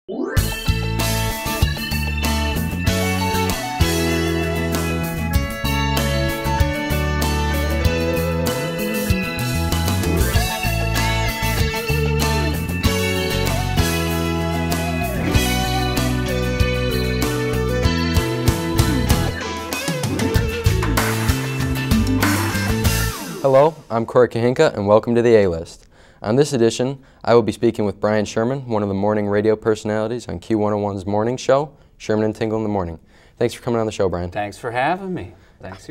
Hello, I'm Kuchynka, and welcome to the A-List. On this edition, I will be speaking with Brian Sherman, one of the morning radio personalities on Q101's morning show, Sherman and Tingle in the Morning. Thanks for coming on the show, Brian. Thanks for having me. Thank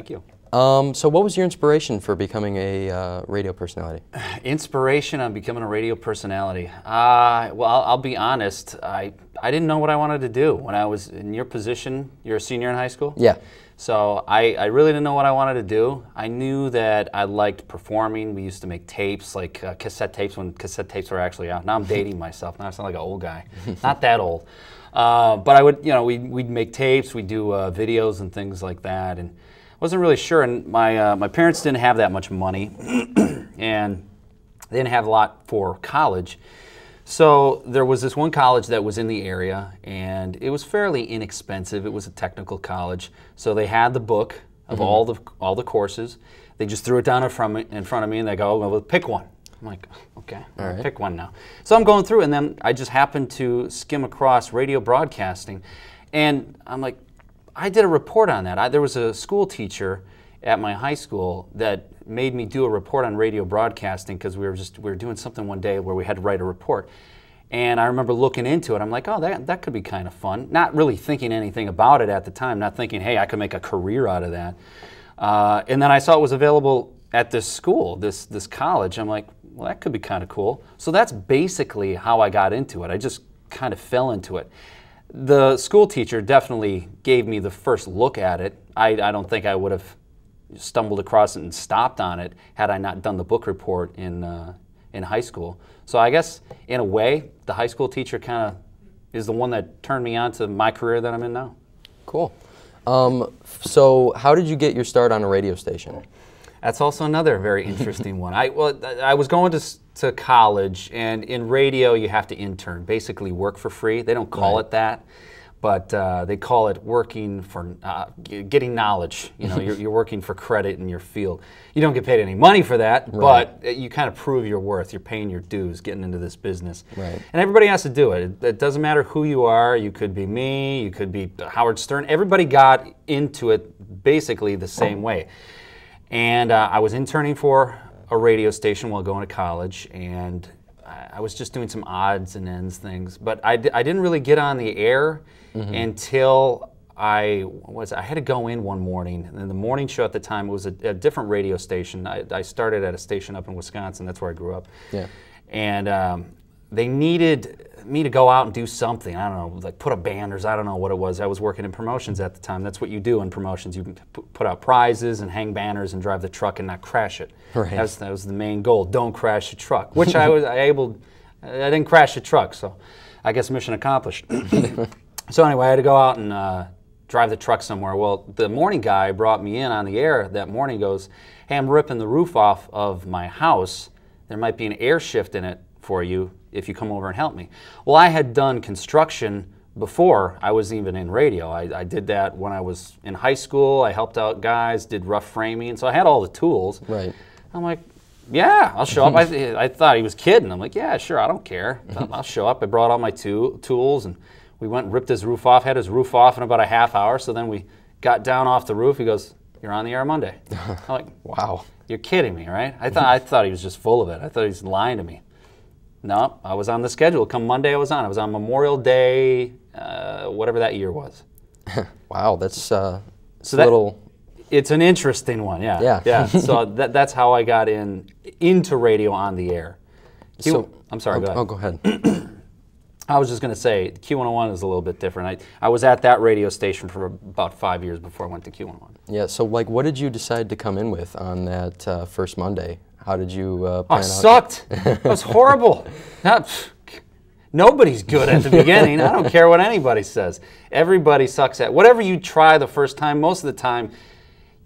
you. So what was your inspiration for becoming a radio personality? Inspiration on becoming a radio personality? Well, I'll be honest, I didn't know what I wanted to do. When I was in your position, you're a senior in high school? Yeah. So I really didn't know what I wanted to do. I knew that I liked performing. We used to make tapes, like cassette tapes when cassette tapes were actually out. Now I'm dating myself. Now I sound like an old guy. Not that old. But I would, we'd make tapes, we'd do videos and things like that. And I wasn't really sure. And my parents didn't have that much money, and they didn't have a lot for college. So there was this one college that was in the area, and it was fairly inexpensive. It was a technical college, so they had the book of all the courses. They just threw it down in front of me, and they go, "Well, pick one." I'm like, "Okay, all right. Pick one now." So I'm going through, and then I just happened to skim across radio broadcasting, and I'm like, I did a report on that. There was a school teacher at my high school that made me do a report on radio broadcasting because we were doing something one day where we had to write a report. And I remember looking into it. I'm like, oh, that could be kind of fun. Not really thinking anything about it at the time, not thinking, hey, I could make a career out of that. And then I saw it was available at this school, this college. I'm like, well, that could be kind of cool. So that's basically how I got into it. I just kind of fell into it. The school teacher definitely gave me the first look at it. I don't think I would have stumbled across it and stopped on it had I not done the book report in high school. So I guess in a way, the high school teacher kind of is the one that turned me on to my career that I'm in now. Cool. So how did you get your start on a radio station? That's also another very interesting one. I was going to college, and in radio you have to intern, basically work for free. They don't call it that, but they call it working for getting knowledge. You're working for credit in your field. You don't get paid any money for that, but you kind of prove your worth. You're paying your dues getting into this business. Right. And everybody has to do it. It doesn't matter who you are. You could be me. You could be Howard Stern. Everybody got into it basically the same way. And I was interning for a radio station while going to college, and I was just doing some odds and ends things. But I didn't really get on the air until I had to go in one morning. And the morning show at the time was a different radio station. I started at a station up in Wisconsin. That's where I grew up. Yeah. And they needed me to go out and do something. I don't know, like put up banners. I don't know what it was. I was working in promotions at the time. That's what you do in promotions. You put out prizes and hang banners and drive the truck and not crash it. Right. That was the main goal. Don't crash the truck, which I didn't crash the truck, so I guess mission accomplished. So anyway, I had to go out and drive the truck somewhere. Well, the morning guy brought me in on the air that morning, goes, "Hey, I'm ripping the roof off of my house. There might be an air shift in it for you if you come over and help me." Well, I had done construction before I was even in radio. I did that when I was in high school. I helped out guys, did rough framing, so I had all the tools. Right. I'm like, yeah, I'll show up. I thought he was kidding. I'm like, yeah, sure, I don't care. I'll show up. I brought all my tools, and we went and ripped his roof off, had his roof off in about a half hour. So then we got down off the roof. He goes, "You're on the air Monday." I'm like, wow. You're kidding me, right? I thought he was just full of it. I thought he was lying to me. No, I was on the schedule. Come Monday, I was on. I was on Memorial Day, whatever that year was. Wow, that's little. It's an interesting one, yeah. Yeah. So that's how I got into radio on the air. I'm sorry, go ahead. Oh, go ahead. I was just going to say, Q101 is a little bit different. I was at that radio station for about 5 years before I went to Q101. Yeah, so what did you decide to come in with on that first Monday? How did you plan out? I sucked. It was horrible. Nobody's good at the beginning. I don't care what anybody says. Everybody sucks at whatever you try the first time. Most of the time,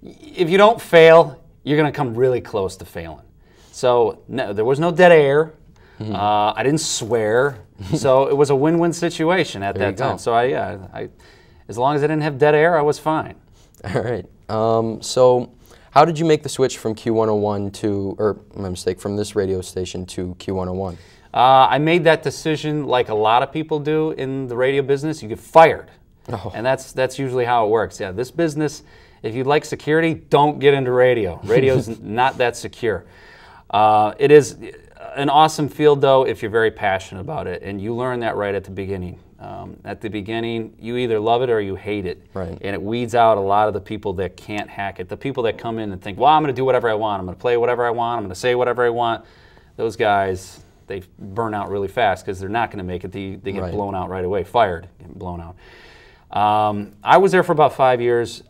if you don't fail, you're going to come really close to failing. So no, there was no dead air. I didn't swear. So it was a win-win situation at that time. So I, as long as I didn't have dead air, I was fine. All right. So how did you make the switch from Q101 to, or my mistake, from this radio station to Q101? I made that decision like a lot of people do in the radio business. You get fired. Oh. And that's usually how it works. Yeah, this business, if you like security, don't get into radio. Radio's not that secure. It is an awesome field, though, if you're very passionate about it, and you learn that right at the beginning. At the beginning, you either love it or you hate it. Right. And it weeds out a lot of the people that can't hack it. The people that come in and think, well, I'm going to do whatever I want. I'm going to play whatever I want. I'm going to say whatever I want. Those guys, they burn out really fast because they're not going to make it. They get blown out right away, fired, get blown out. I was there for about 5 years.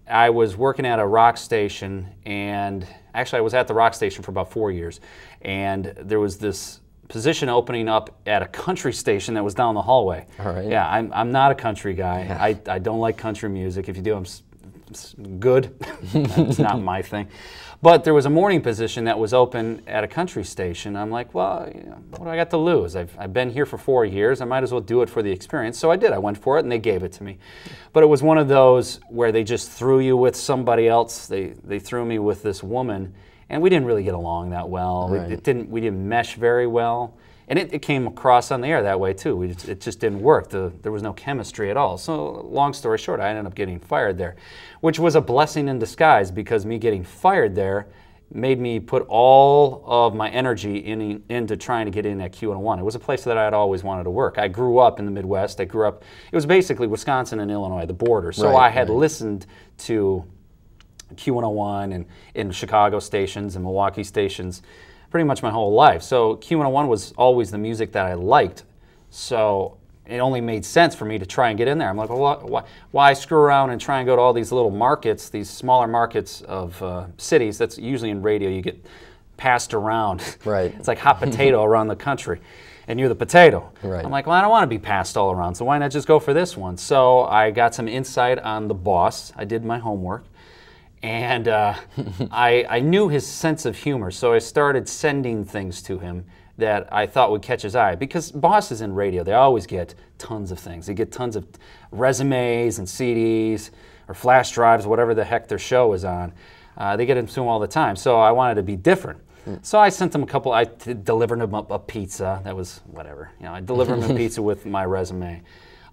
I was working at a rock station, and actually I was at the rock station for about 4 years, and there was this position opening up at a country station that was down the hallway. All right. Yeah, I'm not a country guy. Yeah. I don't like country music. If you do, I'm good. It's not my thing. But there was a morning position that was open at a country station. I'm like, well, you know, what do I got to lose? I've been here for 4 years. I might as well do it for the experience. So I did. I went for it, and they gave it to me. But it was one of those where they just threw you with somebody else. They threw me with this woman, and we didn't really get along that well. Right. We didn't mesh very well. And it came across on the air that way, too. It just didn't work. There was no chemistry at all. So long story short, I ended up getting fired there, which was a blessing in disguise, because me getting fired there made me put all of my energy into trying to get in at Q101. It was a place that I had always wanted to work. I grew up in the Midwest. It was basically Wisconsin and Illinois, the border. So I had listened to Q101 and in Chicago stations and Milwaukee stations pretty much my whole life. So Q101 was always the music that I liked. So it only made sense for me to try and get in there. I'm like, well, why screw around and try and go to all these little markets, these smaller markets of cities? That's usually in radio. You get passed around. Right. It's like hot potato around the country, and you're the potato. Right. I'm like, well, I don't want to be passed all around, so why not just go for this one? So I got some insight on the boss. I did my homework. And I knew his sense of humor, so I started sending things to him that I thought would catch his eye. Because bosses in radio, they always get tons of things. They get tons of resumes and CDs or flash drives, whatever the heck their show is on. They get them to him all the time, so I wanted to be different. So I sent him a couple. I delivered him a pizza. That was whatever. You know, I delivered him a pizza with my resume.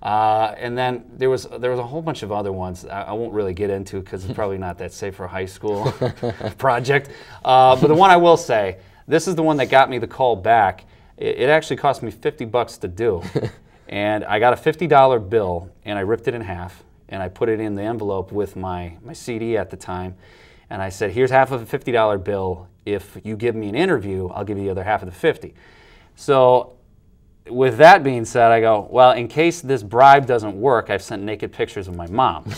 And then there was a whole bunch of other ones I won't really get into because it's probably not that safe for a high school project. But the one I will say, this is the one that got me the call back. It actually cost me $50 to do. And I got a $50 bill, and I ripped it in half, and I put it in the envelope with my CD at the time. And I said, here's half of a $50 bill. If you give me an interview, I'll give you the other half of the 50. So with that being said, I go, well, in case this bribe doesn't work, I've sent naked pictures of my mom.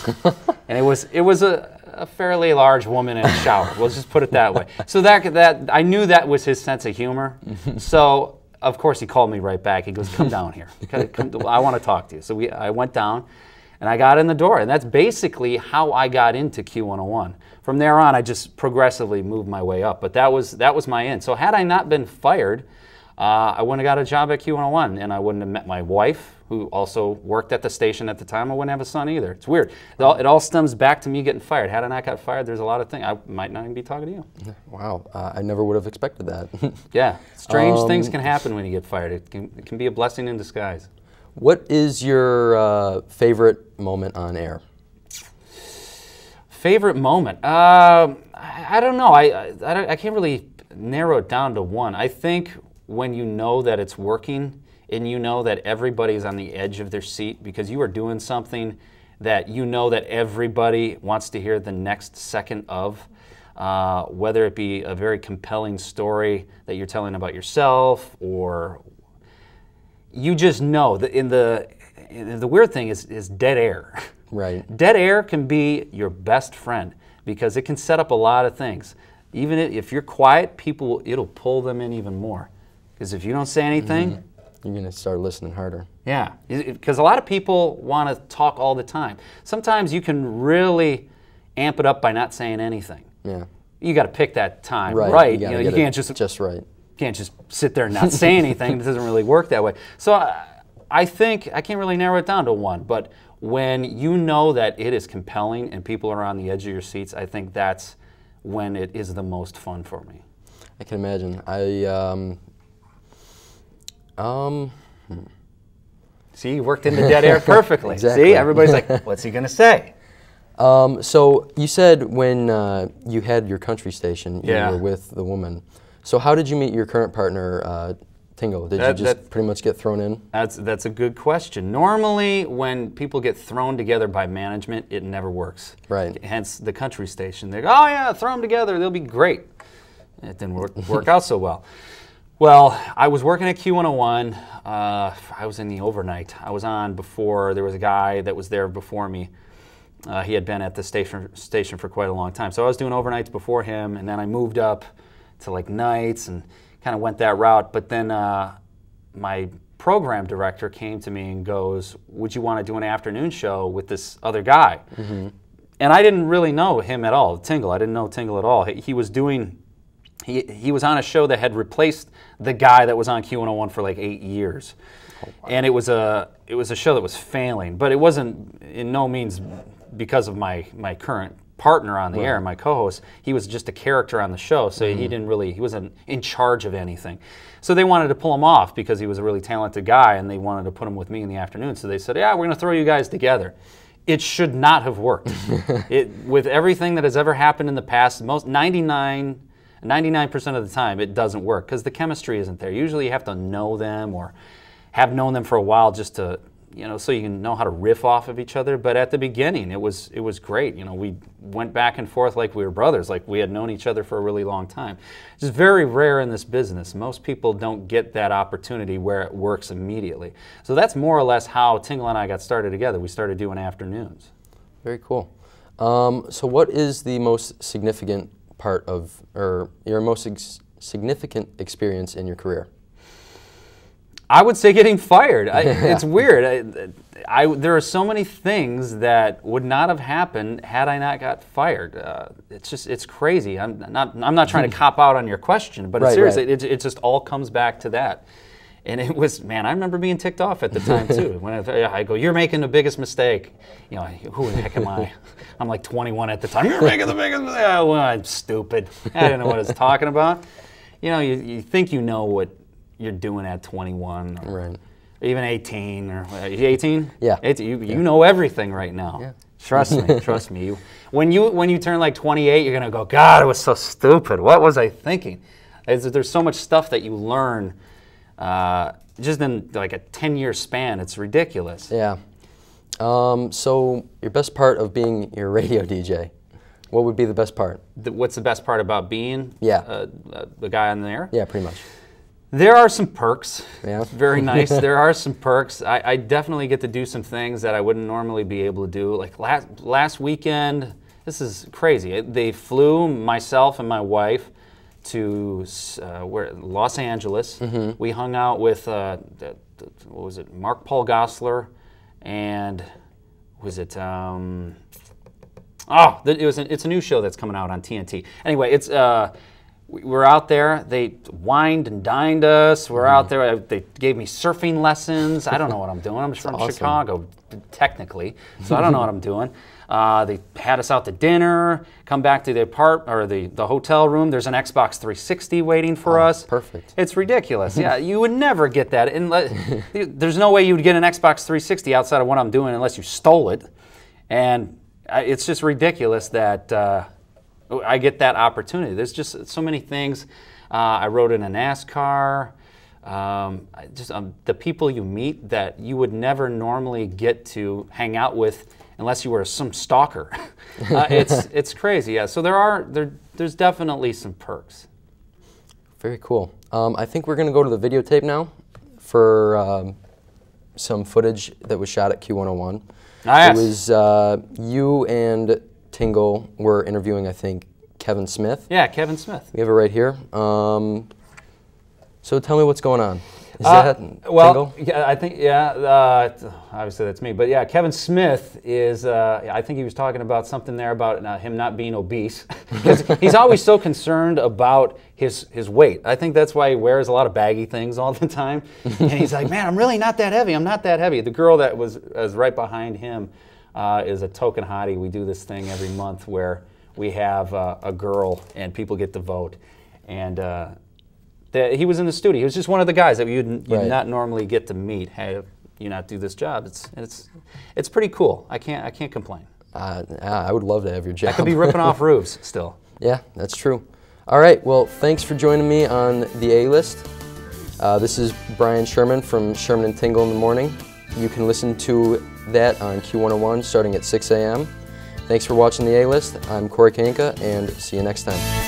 And it was a fairly large woman in a shower. We'll just put it that way. So that I knew that was his sense of humor. So of course he called me right back. He goes, come down here. I want to talk to you. So I went down, and I got in the door. And that's basically how I got into Q101. From there on, I just progressively moved my way up. But that was my end. So had I not been fired, I wouldn't have got a job at Q101, and I wouldn't have met my wife, who also worked at the station at the time. I wouldn't have a son either. It's weird. It all stems back to me getting fired. Had I not got fired, there's a lot of things. I might not even be talking to you. Wow, I never would have expected that. Yeah, strange things can happen when you get fired. It can be a blessing in disguise. What is your favorite moment on air? Favorite moment? I don't know. I can't really narrow it down to one. I think when you know that it's working and you know that everybody's on the edge of their seat because you are doing something that you know that everybody wants to hear the next second of, whether it be a very compelling story that you're telling about yourself, or you just know that the weird thing is dead air. Right. Dead air can be your best friend because it can set up a lot of things. Even if you're quiet, it'll pull them in even more. Because if you don't say anything, you're going to start listening harder. Yeah, because a lot of people want to talk all the time. Sometimes you can really amp it up by not saying anything. Yeah. You got to pick that time right. You can't just right. can't just sit there and not say anything. It doesn't really work that way. So I think I can't really narrow it down to one, but when you know that it is compelling and people are on the edge of your seats, I think that's when it is the most fun for me. I can imagine. See, you worked in the dead air perfectly. Exactly. See, everybody's like, what's he going to say? So you said when you had your country station, you were with the woman. So how did you meet your current partner, Tingle? Did you just pretty much get thrown in? That's a good question. Normally, when people get thrown together by management, it never works. Right. Hence the country station. They go, oh yeah, throw them together, they'll be great. It didn't work out so well. Well, I was working at Q101. I was in the overnight. I was on before. There was a guy that was there before me. He had been at the station for quite a long time. So I was doing overnights before him, and then I moved up to like nights and kind of went that route. But then my program director came to me and goes, would you want to do an afternoon show with this other guy? Mm-hmm. And I didn't really know him at all, Tingle. I didn't know Tingle at all. He was doing... He was on a show that had replaced the guy that was on Q101 for like 8 years. Oh, wow. And it was a show that was failing, but it wasn't in no means because of my current partner on the air, my co-host. He was just a character on the show, so he wasn't in charge of anything. So they wanted to pull him off because he was a really talented guy, and they wanted to put him with me in the afternoon. So they said, yeah, we're going to throw you guys together. It should not have worked. With everything that has ever happened in the past, 99% of the time it doesn't work because the chemistry isn't there. Usually you have to know them or have known them for a while just to, so you can know how to riff off of each other. But at the beginning it was great. We went back and forth like we were brothers, like we had known each other for a really long time. It's just very rare in this business. Most people don't get that opportunity where it works immediately. So that's more or less how Tingle and I got started together. We started doing afternoons. Very cool. So what is the most significant part of, or your most significant experience in your career? I would say getting fired. It's weird. There are so many things that would not have happened had I not got fired. It's crazy. I'm not trying to cop out on your question, but seriously, it just all comes back to that. And it was, man, I remember being ticked off at the time too. When I go, you're making the biggest mistake. Who the heck am I? I'm like 21 at the time. You're making the biggest mistake. Oh, well, I'm stupid. I didn't know what I was talking about. You think you know what you're doing at 21, or even 18, or are you 18? Yeah. 18, you know everything right now. Yeah. Trust me. When you turn like 28, you're gonna go, God, it was so stupid. What was I thinking? There's so much stuff that you learn. Just in like a 10-year span, it's ridiculous. Yeah. So your best part of being your radio DJ, what would be the best part? What's the best part about being the guy on the air? Yeah, pretty much. There are some perks. Yeah. Very nice. There are some perks. I definitely get to do some things that I wouldn't normally be able to do. Like last weekend, this is crazy. They flew myself and my wife to Los Angeles. Mm-hmm. We hung out with what was it? Mark Paul Gosselaar, and was it? It's a new show that's coming out on TNT. Anyway, we're out there. They wined and dined us. We're out there. They gave me surfing lessons. I don't know what I'm doing. I'm from Chicago, technically, so I don't know what I'm doing. They had us out to dinner, come back to the hotel room. There's an Xbox 360 waiting for us. Perfect. It's ridiculous. Yeah, you would never get that. There's no way you would get an Xbox 360 outside of what I'm doing unless you stole it. And it's just ridiculous that I get that opportunity. There's just so many things. I rode in a NASCAR. The people you meet that you would never normally get to hang out with unless you were some stalker. It's crazy, yeah. So there's definitely some perks. Very cool. I think we're going to go to the videotape now for some footage that was shot at Q101. Ah, yes. It was you and Tingle were interviewing, I think, Kevin Smith. Yeah, Kevin Smith. We have it right here. So tell me what's going on. Is that well, Tingle? yeah, I think, obviously that's me. But yeah, Kevin Smith is, I think he was talking about something there about him not being obese. Because he's always so concerned about his weight. I think that's why he wears a lot of baggy things all the time. And he's like, man, I'm really not that heavy. I'm not that heavy. The girl that was right behind him is a token hottie. We do this thing every month where we have a girl and people get to vote. And he was in the studio. He was just one of the guys that you'd not normally get to meet. Hey, you not do this job? It's pretty cool. I can't complain. I would love to have your job. I could be ripping off roofs still. Yeah, that's true. All right. Well, thanks for joining me on the A-List. This is Brian Sherman from Sherman and Tingle in the Morning. You can listen to that on Q101 starting at 6 a.m. Thanks for watching the A-List. I'm Kuchynka, and see you next time.